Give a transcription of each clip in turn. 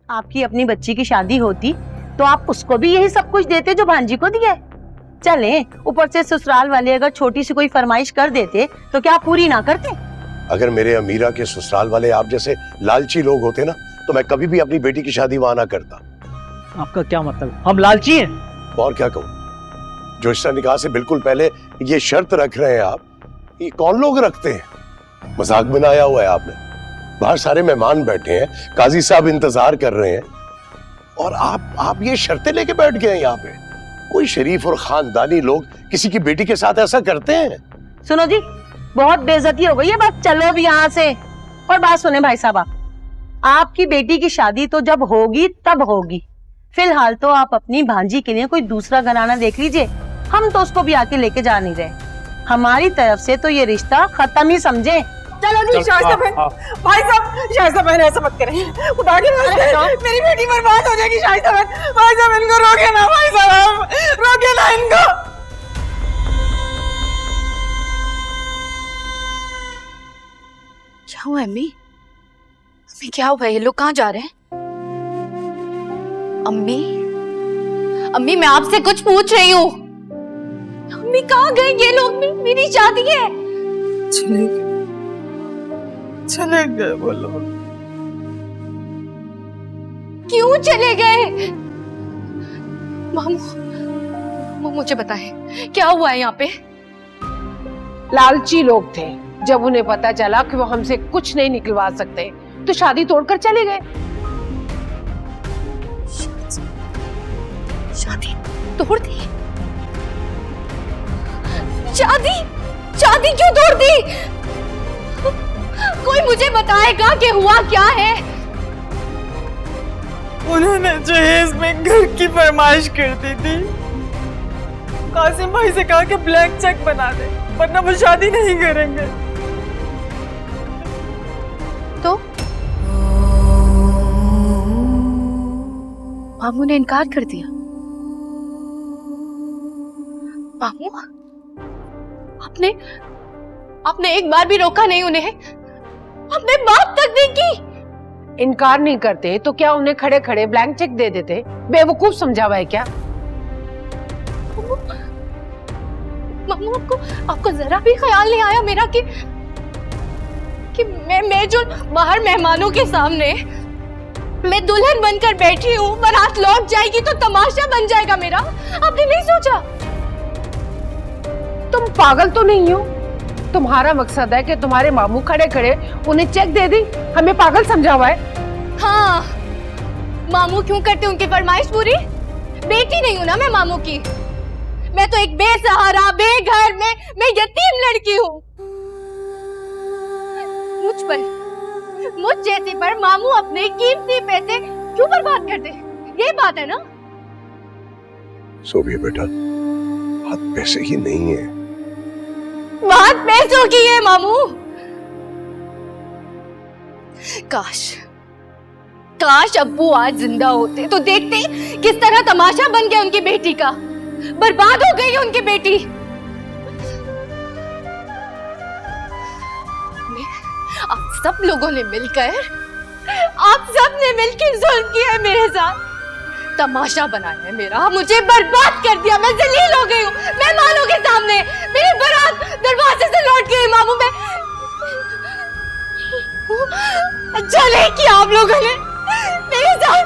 आपकी अपनी बच्ची की शादी होती तो आप उसको भी यही सब कुछ देते जो भांजी को दिया है। चले ऊपर से ससुराल वाले अगर छोटी सी कोई फरमाइश कर देते तो क्या आप पूरी ना करते? अगर मेरे अमीरा के ससुराल वाले आप जैसे लालची लोग होते ना तो मैं कभी भी अपनी बेटी की शादी वहां ना करता। आपका क्या मतलब, हम लालची हैं? और क्या कहूँ, जो रिश्ता निकाह से बिल्कुल पहले ये शर्त रख रहे हैं आप, ये कौन लोग रखते हैं? मजाक बनाया हुआ है आपने। बाहर सारे मेहमान बैठे हैं, काजी साहब इंतजार कर रहे हैं और आप ये शर्तें लेके बैठ गए हैं यहाँ पे। कोई शरीफ और खानदानी लोग किसी की बेटी के साथ ऐसा करते हैं? सुनो जी, बहुत बेइज्जती हो गई है, बस चलो भी यहाँ से। और बात सुने भाई साहब, आपकी बेटी की शादी तो जब होगी तब होगी, फिलहाल तो आप अपनी भांजी के लिए कोई दूसरा घराना देख लीजिए। हम तो उसको भी आके लेके जा नहीं रहे। हमारी तरफ से तो ये रिश्ता खत्म ही समझे। चलो जी शाइस्ता बहन, भाई साहब शाइस्ता बहन ऐसा मत करें, उठा के मेरी बेटी बर्बाद हो जाएगी। शाइस्ता बहन, भाई साहब इनको रोके ना, भाई साहब रोके ना इनको। क्या हुआ अम्मी? अम्मी क्या हुआ, ये लोग कहाँ जा रहे हैं? अम्मी, अम्मी मैं आपसे कुछ पूछ रही हूँ। अम्मी कहाँ गए ये लोग? मेरी शादी है। चले गए वो लोग। क्यों चले गए? मामू मुझे बताएं क्या हुआ है यहाँ पे? लालची लोग थे, जब उन्हें पता चला कि वो हमसे कुछ नहीं निकलवा सकते तो शादी तोड़कर चले गए। शादी तोड़ दी? शादी क्यों तोड़ दी? कोई मुझे बताएगा कि हुआ क्या है? उन्होंने जहेज में घर की फरमाइश कर दी थी। कासिम भाई से कहा कि ब्लैंक चेक बना दे वरना वो शादी नहीं करेंगे। तो मामू ने इनकार कर दिया। मामू, आपने एक बार भी रोका नहीं उन्हें? आपने बात तक नहीं की? इनकार नहीं करते तो क्या उन्हें खड़े खड़े ब्लैंक चेक दे देते? बेवकूफ समझा हुआ है क्या? मामू आपको जरा भी ख्याल नहीं आया मेरा कि मैं जो बाहर मेहमानों के सामने मैं दुल्हन बनकर बैठी हूँ, बारात लौट जाएगी तो तमाशा बन जाएगा मेरा? आपने नहीं सोचा? तुम पागल तो नहीं हो? तुम्हारा मकसद है कि तुम्हारे मामू खड़े खड़े उन्हें चेक दे दी, हमें पागल समझा हुआ है? हाँ, मामू क्यों करते उनकी फरमाइश पूरी? बेटी नहीं हूं ना मैं मामू की। मैं तो एक बेसहारा बेघर मैं यतीम लड़की हूँ। मुझ जैसी पर मामू अपने कीमती पैसे क्यों बर्बाद करते? ये बात है ना? सोबिया बेटा, बात पैसे की नहीं है। बात पैसों की है मामू। काश अब्बू आज जिंदा होते तो देखते किस तरह तमाशा बन गया उनकी बेटी का। बर्बाद हो गई उनकी बेटी। आप सब लोगों ने मिलकर जुल्म किया है मेरे साथ, तमाशा बनाया है मेरा, मुझे बर्बाद कर दिया। मैं जलील हो गई हूँ मेहमानों के सामने। मेरी बारात दरवाजे से लौट गई मामू। मैं अच्छा नहीं किया आप लोगों ने मेरे साथ।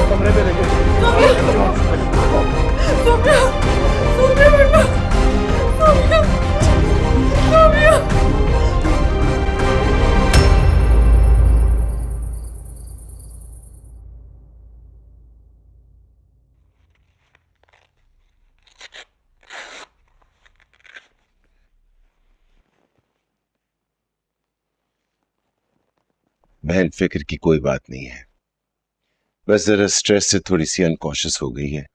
कमरे में लेके बहन, फिक्र की कोई बात नहीं है, बस जरा स्ट्रेस से थोड़ी सी अनकॉशियस हो गई है,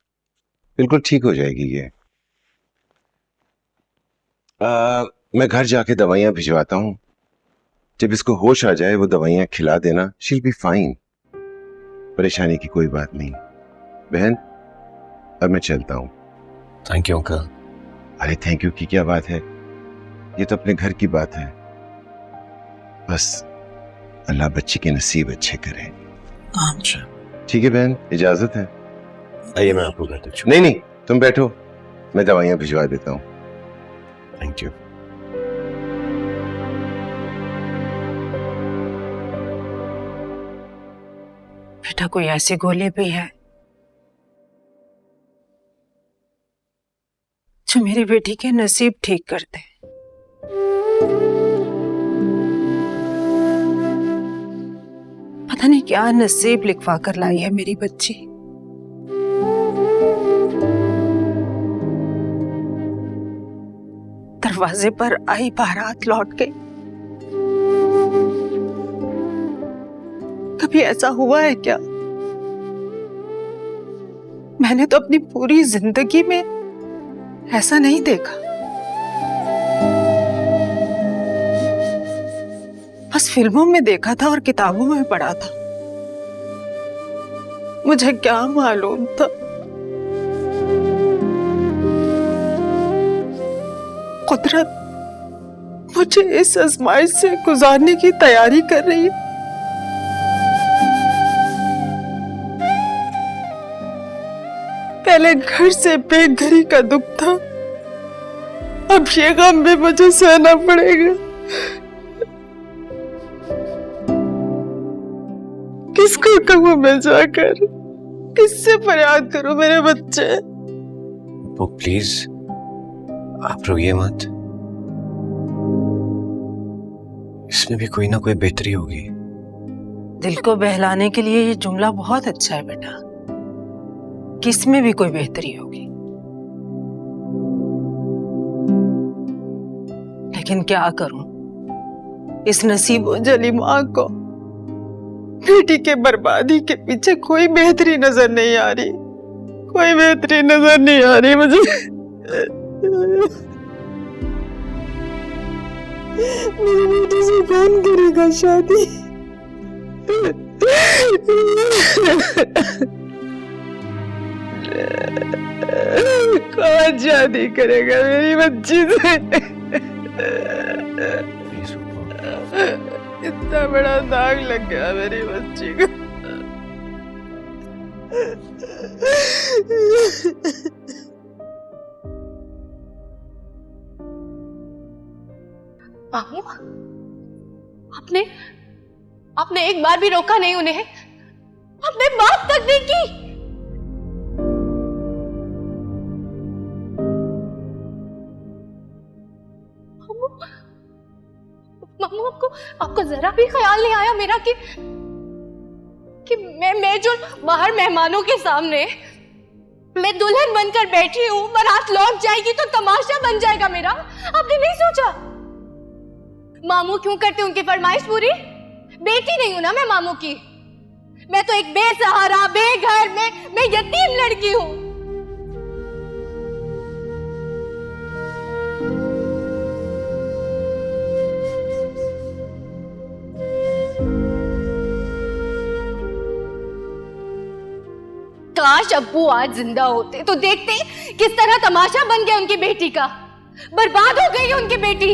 बिल्कुल ठीक हो जाएगी ये। मैं घर जाके दवाइयां भिजवाता हूँ, जब इसको होश आ जाए वो दवाइयां खिला देना, शी विल बी फाइन। परेशानी की कोई बात नहीं। बहन अब मैं चलता हूँ। Thank you uncle. अरे थैंक यू की क्या बात है, ये तो अपने घर की बात है। बस अल्लाह बच्ची के नसीब अच्छे करे। अच्छा ठीक है बहन, इजाजत है। आइए मैं आपको घर तक छोड़। नहीं नहीं, तुम बैठो, मैं दवाइयां भिजवा देता हूँ। Thank you. बेटा कोई ऐसी गोली भी है जो मेरी बेटी के नसीब ठीक कर दे। पता नहीं क्या नसीब लिखवा कर लाई है मेरी बच्ची। दरवाजे पर आई बारात लौट गई। कभी ऐसा हुआ है क्या? मैंने तो अपनी पूरी जिंदगी में ऐसा नहीं देखा। बस फिल्मों में देखा था और किताबों में पढ़ा था। मुझे क्या मालूम था कुदरत मुझे इस आजमाइश से गुजारने की तैयारी कर रही है। पहले घर से बेघरी का दुख था, अब ये गम भी मुझे सहना पड़ेगा। किसको कहूँ मैं जाकर, किससे फरियाद करूं मेरे बच्चे? वो प्लीज आप रोइए मत, इसमें भी कोई ना कोई बेहतरी होगी। दिल को बहलाने के लिए ये जुमला बहुत अच्छा है बेटा, किसमें भी कोई बेहतरी होगी। लेकिन क्या करूं, इस नसीबो जली मां को बेटी के बर्बादी के पीछे कोई बेहतरी नजर नहीं आ रही, कोई बेहतरी नजर नहीं आ रही मुझे। मेरी बेटी से कौन करेगा शादी? कौन शादी करेगा मेरी बच्ची से? इतना बड़ा दाग लग गया मेरी बच्ची को। मामू, आपने एक बार भी रोका नहीं उन्हें, आपने बात तक नहीं की। मामू, आपको जरा भी ख्याल नहीं आया मेरा कि मैं जो बाहर मेहमानों के सामने मैं दुल्हन बनकर बैठी हूँ, बारात लौट जाएगी तो तमाशा बन जाएगा मेरा? आपने नहीं सोचा? मामू क्यों करते उनकी फरमाइश पूरी? बेटी नहीं हूं ना मैं मामू की, मैं तो एक बेसहारा बेघर मैं यतीम लड़की हूं। काश अब्बू आज जिंदा होते तो देखते किस तरह तमाशा बन गया उनकी बेटी का, बर्बाद हो गई उनकी बेटी।